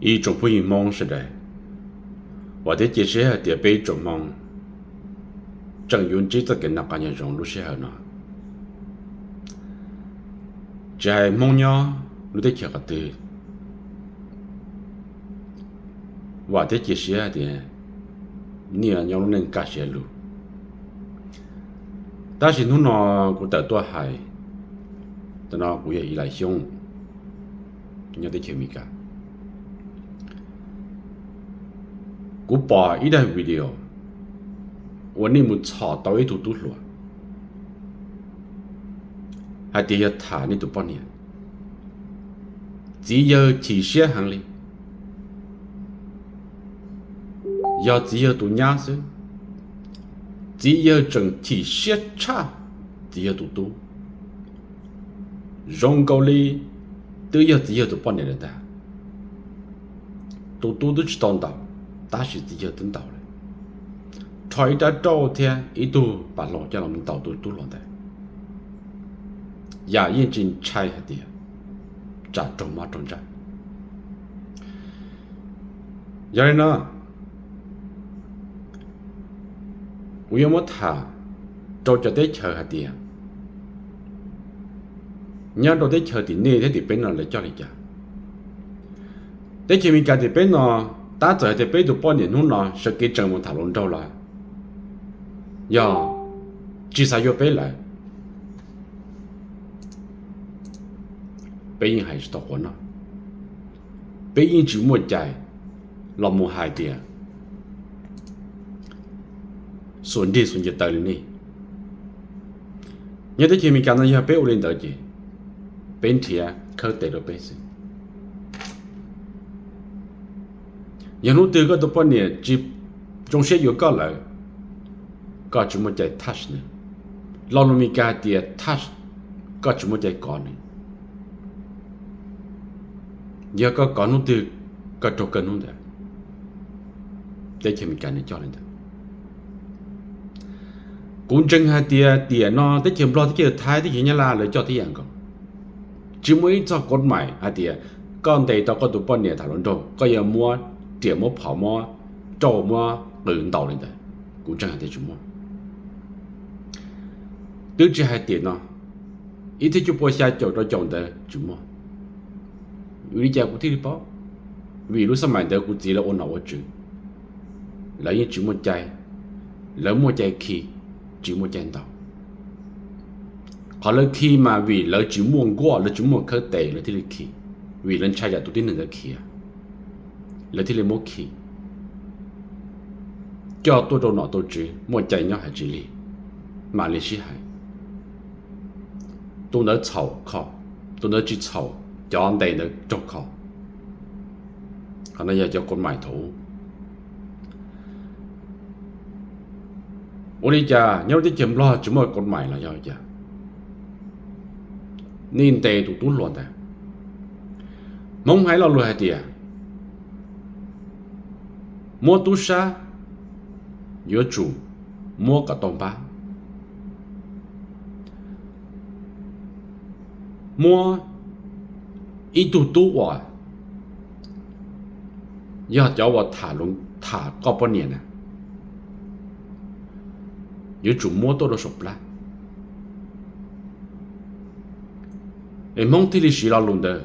一种不一梦似的，我的解释的被种梦，正用这个那个人融入时候呢，只系梦鸟，你得吃个对，我的解释的，你要鸟能干些路，但是侬呢，我得多还，但呢，我也依赖凶，你得吃米干。กูปออีได้วิดีโอวันนี้มึงชอต่อไอ้ตุ๊หลัวหาเดียถานี่ตุ๊ปอเนี่ย只有提些行里要只有ตุ๊伢子只有整提些差只有ตุ๊容够里都要只有ตุ๊ปอเนี่ย的ตุ๊都知道到但是只有等到了ถอยได้โตเทียอีตัวปาหลอกจะเรามันต่อตัวหลอกได้อย่ายิ่งจริงใช่เดียวจะจงมาจงใจอย่างนี้นะวิยมถาโจจะได้เชิญเดียวเนี่ยเราได้เชิญที่นี่ที่เป็นอะไรเจ้าเลยจ้ะได้เชิญมีการที่เป็นเนาะta trở thì bây giờ bao nhiêu hôm nào sẽ kết trận một thảo luận đâu là, giờ chỉ sao yo bây lại, bây giờ hay là tao nó, bây giờ chỉ một trái, làm một hai tiền, xuân đi xuân giờ tới này, nhớ tới khi mình cảm thấy bây giờ lên tới gì, bên thì khởi tới được bây giờ. Những lúc từ cái tập này chỉ trong sẽ có cái là có chúng một cái touch nữa, lâu lâu mình cái thì touch có chúng một cái con nữa, giờ có con lúc từ có trâu cân luôn đấy, để cho mình cái này cho lên đấy, cũng chẳng hạn thì nó để cho mình lo cái thái thì như là lấy cho cái dạng không, chỉ mới cho con mày thì con đây tao có tập này thảo luận đâu, có giờ mua点么跑么照么领导人的古镇还得什么对这还点呢一天就播下叫到讲的什么有家古体包vì lúc sau mày đỡ cụ chỉ là ôn nào chứ lấy những chữ một chai lấy một chai khi chữ một chai tàu họ lấy khi mà vì lấy chữ muôn qua lấy chữ một khởi tệ lấy thì lấy khi vì lên trai giả tụi tin là khi lấy thì lấy một khi cho tôi đâu nọ tôi chỉ một chạy nhau hay chỉ li mà lấy gì hay tôi nói chầu khó tôi nói chỉ chầu cho anh đây nó cho khó còn bây giờ cho con mày thủ ủa đi cha nhau đi chìm lo chỉ một con mày là do cha nên tệ tụi tôi luôn đấy mong hãy lo luôn hay tiệt mua tu sa nhớ chủ mua cả tông ba mua ít tu à giờ cho vào thả có bao nhiêu nè nhớ chủ mua tôi đâu sụp lá em mong thì lịch sử là luôn đấy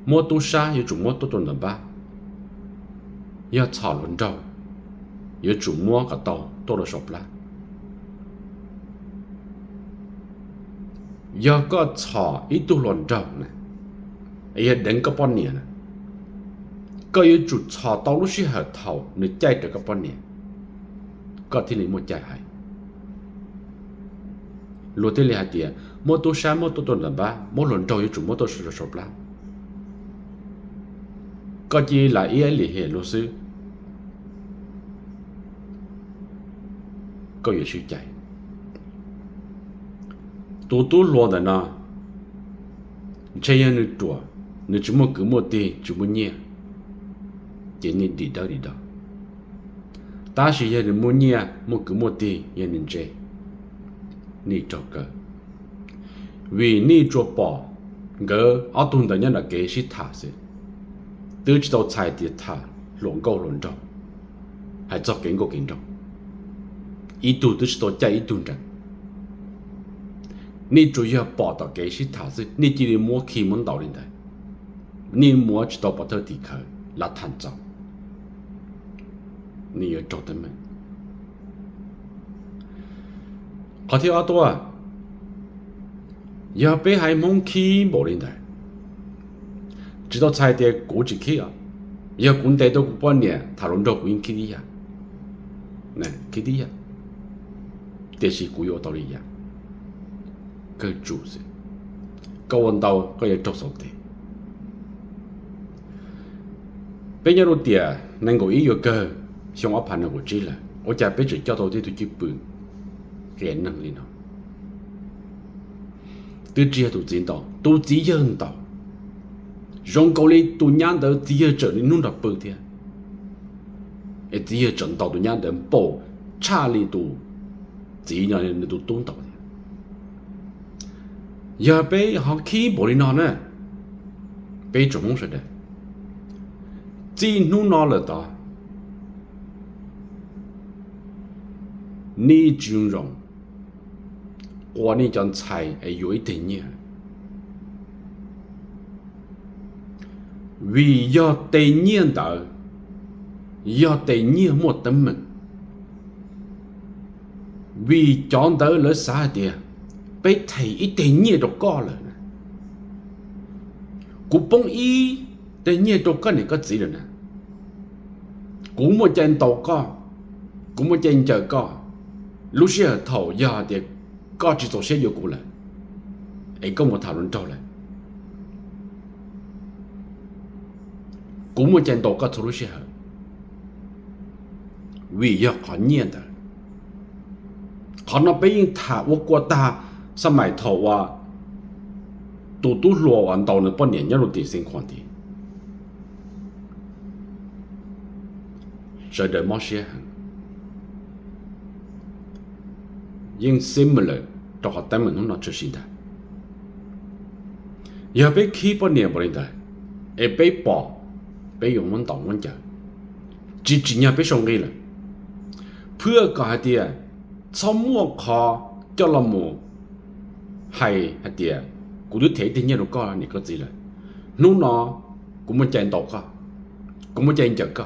mua tu sa nhớ chủ mua tôi tuần ba要炒轮照，有主摸个刀多了手不啦？要个炒一度轮照呢，也等个半年了。个有主炒到路是河头，你再这个半年，个ที่你没再还。罗ที่你还点，摸多山摸多顿了吧？摸轮照有主摸多是了手不啦？个ที่来也厉害罗是。có nhiều sự chạy tôi lo đó na chơi như chùa nếu chúng một cứ một tí chúng một nhẹ chỉ nên đi đâu ta chỉ là một nhẹ một cứ một tí nên chơi ni cho cơ vì ni cho bỏ 个阿东的人的给是他是，都知道菜的他乱搞乱找，还找更个更找，一度都知道加一顿着。你主要报道给是他是，你今天摸开门道理的，你摸知道把头地壳拉探照，你要找他们。好听阿多啊，要被还蒙起无人台，知道菜的过几去啊，要滚带到半年，他轮着滚去的呀，那去的呀，但是古有道理呀，个主是，个问到个要做手的，别人路点能够一个像我盘那个知了，我家被只叫到这都去搬。cái năng lên nó từ chia tụ chiến đó tụ chỉ dân đó rong cầu đi tụ nhang đó chỉ trở nên nung đập bự thế ấy chỉ trận đó tụ nhang đó bộ cha đi tụ chỉ nhang nên tụ tung đó giờ bé họ khi bỏ đi nó nè bé trộm không sợ đấy chỉ nung nó là đó你尊重我那张菜还有一点热，为要对热的，要对热莫等门，为讲到了啥的，被提一点热都高了，古崩一对热都高那个字了呢，古莫见到高，古莫见着高。lúc xưa thầu giờ thì có chỉ tổ xe vô cụ lại ấy có một thảo luận trâu lại cũng một trận đấu có thấu lúc xưa vì giờ khó nhiên đó họ nó bây thả vô qua ta sao mày thầu à tụ tụ lùa hoàn đầu nữa bao nhiêu nhớ tiền sinh khoản thì rồi đợi mót xe nhưng similar cho họ tâm mình nó chưa sinh ra. Giờ bé khi bao nhiêu bao nhiêu đấy, bé bỏ, bé dùng món tỏng món chợ, chỉ nhà bé xong cái là, เพื่อก็ให้เดียชอบมั่วคอเจ้าละหมูให้เดียกูดูเทที่เนี่ยเราก็นี่ก็จีเลยนู้นเนาะกูมันใจตกก็กูมันใจจักก็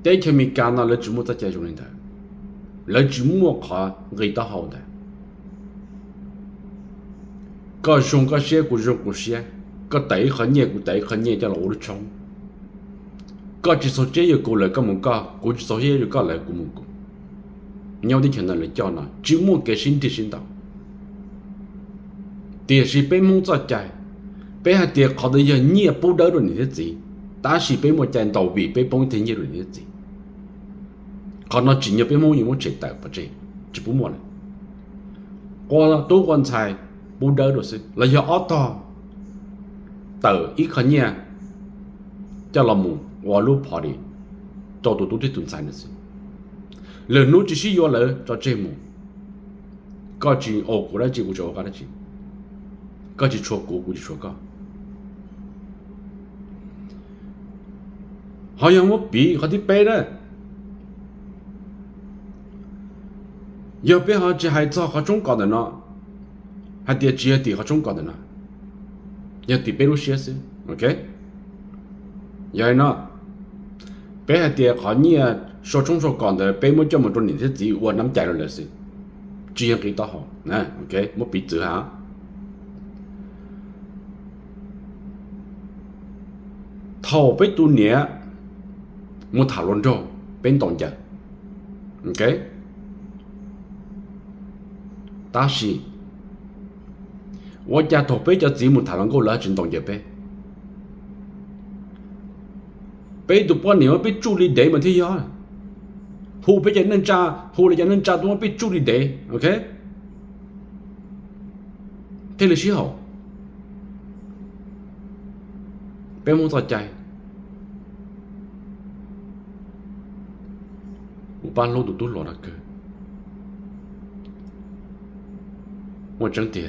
แต่แค่มีการนั่นแล้วจุ่มจะใจจุ่มเลยแล้วจุ่มมั่วคอเกิดต่อหาวได้ก็ชงก็เสียกูชงกูเสียก็เตะขันเนี่ยกูเตะขันเนี่ยจะเราดูชงก็chỉ số chế yêu cầu là cái món cá,กูchỉ số chế yêu cầu làกูmón cá, nhau đi chừng nào là cho nó, chỉ muốn cái sinh thì sinh đạo, tiền是被蒙在ใจ被还tiền考的人你也不得了你的字，但是被蒙在倒闭被崩天你了你的字，考那只要被蒙有蒙chết tại不chết，只不蒙了，我都quan才不得了是，là do ở đó，từ ít khởi nha，叫老母。我路跑的，找到都得蹲山的事。人路只是要来找这么，搞起哦过来结果就搞得起，搞起错过估计错搞。好像我比好的背了，要背好只还早好中高的呢，还得只要得好中高的呢，要得背路写是 ，OK？ 要呢。bé hạt tiền họ như số trong số còn thì bé muốn cho một trong những cái gì qua nắm chạy rồi là gì chỉ những cái đó họ nè ok một bị chữ hả thầu bé tu nhẹ một thảo luận rồi bên tổng giờ ok ta chỉ 我家头bé就只冇討論過啦，轉動嘅bé。被都半年被助理得嘛天呀，湖北人能扎，湖北人能扎多被助理得 ，OK？ thế là xí hậu， 被冇在ใจ，我把路都落了个，我真的，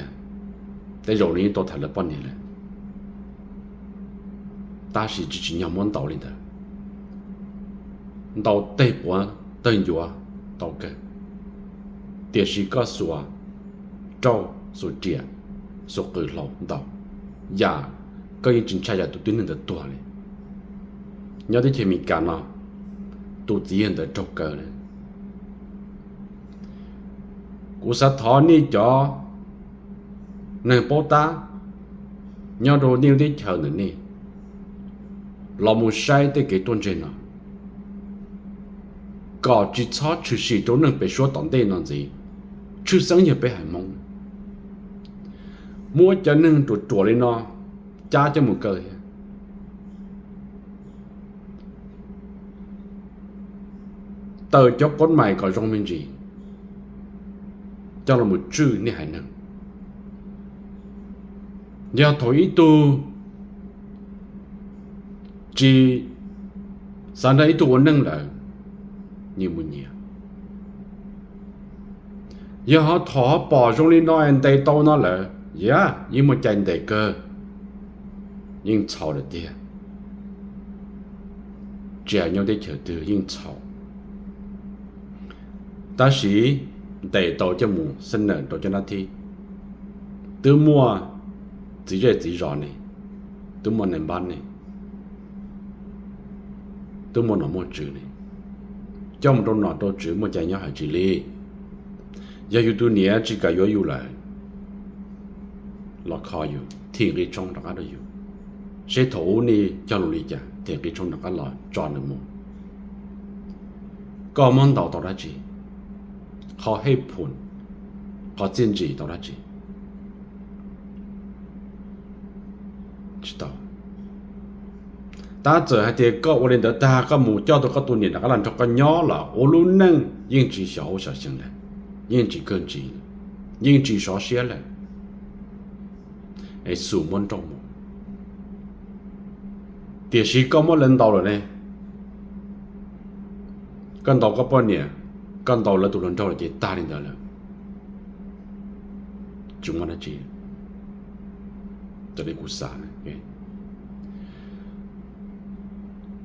在肉里多谈了半年了，但是只是娘们道理的，到对半等于啊，到个，电视告诉啊，照所见，所给老到，呀，个人警察也都对人的多了，你的前面干了，都自然的照个了，故事他你叫。能包打，鸟着牛的条能呢，老母晒的给端正了，搞只草出事都能被说当地那子，出生也被害蒙，莫家能做的呢，家就没够，到叫con mày có trong mình gì, cho là một chữ này hay năng. Giờ thôi itu chỉ sáng nay itu nâng lại như một nhà. Giờ họ thọ bỏ trong đi nói anh tay tao nó lại, dạ, như một chân tay cơ, nhưng chào được đi. Trẻ nhau để chờ từ nhưng chào. Ta sĩ tay tao cho mù sinh nở tao cho nó thi. Từ mua chỉ ra chỉ rõ này, tôi muốn làm ban này, tôi muốn làm một chữ này, trong đó nó tôi chữ một trái nhau hay chữ li, giờ tôi nhớ chỉ cả yếu lại, là khó yếu, thì cái trong đó đó yếu, sẽ thấu này cho lùi chả, thì cái trong đó là chọn được một, có món đầu đó là gì, họ hay phun, họ chiến gì đó là gì. 知道，但这还得搞我连的，大个木叫到个多年，那个人做个鸟了，我路能引起小小心了，引起更急，引起少些了，哎，数门中么？电视搞么领导了呢？跟到个半年，跟到了都轮到了就大领导了，就么那几。这里故事啊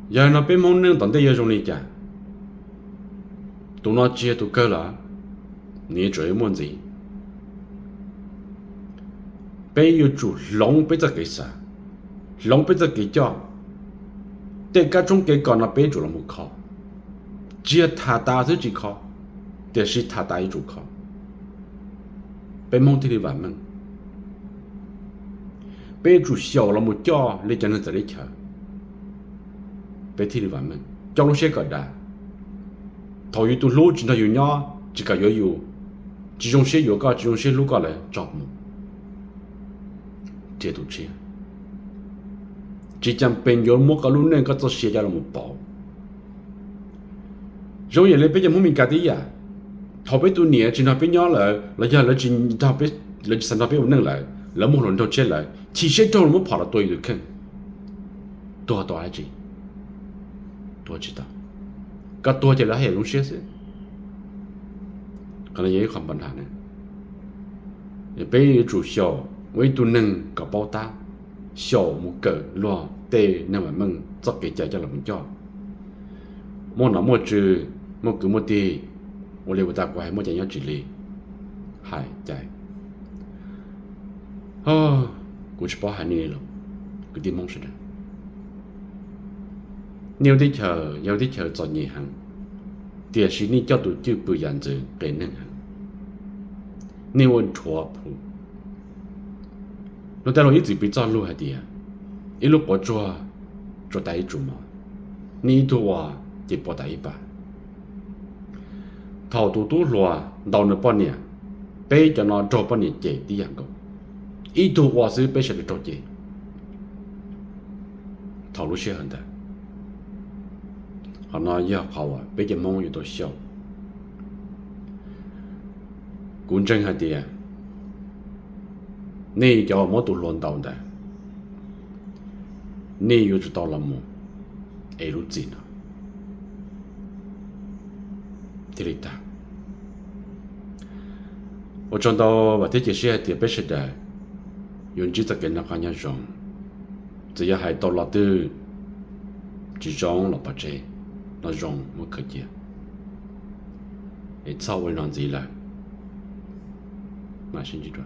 ，giờ nó bên mong nương tận đây giờ trong này chả, tụi nó chia tụi cơ là, nhớ chơi món gì, bây giờ chủ long bây giờ cái啥, long bây giờ cái cho, để cả trong cái còn là bây giờ là một khó, chia thà ta thứ chỉ khó, để chỉ thà ta chủ khó, bên mong thì đi vào mình. Bây chủ xấu là một cho lấy cho nên tới chờ, bây thì vào mình trong lúc sẽ có đã, thôi yêu tôi lúa chỉ là yêu nhau, chỉ cả yêu, chỉ trong sẽ yêu cả, chỉ trong sẽ lúa cả lại chọn một, chế độ chia, chỉ chẳng bên yêu mua cả lúa nên có cho sẽ ra là một bảo, rồi giờ lấy bây giờ muốn mình cả đi à, thôi bây tôi nhớ chỉ nói bên nhau là giờ là chỉ thao bây là chỉ sản thao bây ổn định lại. Là một lần đầu chết lại, chỉ sẽ cho nó跑了多一点坑，多还是多知道，个多起来还有些事，可能也有很困难的。也比如主小，唯独能搞包打，小木个乱对那么猛，这个家了么叫，莫那么知，莫个莫的，我连不大过还莫讲要治理，还在。กูจะบอกให้นี่หรอกกูดีมองสุดnhiềuที่เธอจอดยี่หังเดี๋ยวสิ่งนี้เจ้าตัวจื้อปืนยันจื้อเป็นนั่งหังนี่วันชัวผู้เราแต่เรา一直被抓路还的一路不抓逮住嘛你ตัวจะปอได้ปะเท่าตัวรัวดาวน์ปอนเนี่ยไปจะนอนจอปอนเนี่ยเจดีอย่างก็一头我是被谁的着急，讨论些很的，好那也好啊，被这梦有多小，公正还的，你叫我都乱到的，你又知道了么？哎，如今啊，听得到，我讲到我这些是被谁的？用chỉ tất cả nó khá nhá rong chỉ là hai tàu là từ chỉ rong là bắt chế nó rong một cái gì ấy sau với nó gì là mà xin chỉ rồi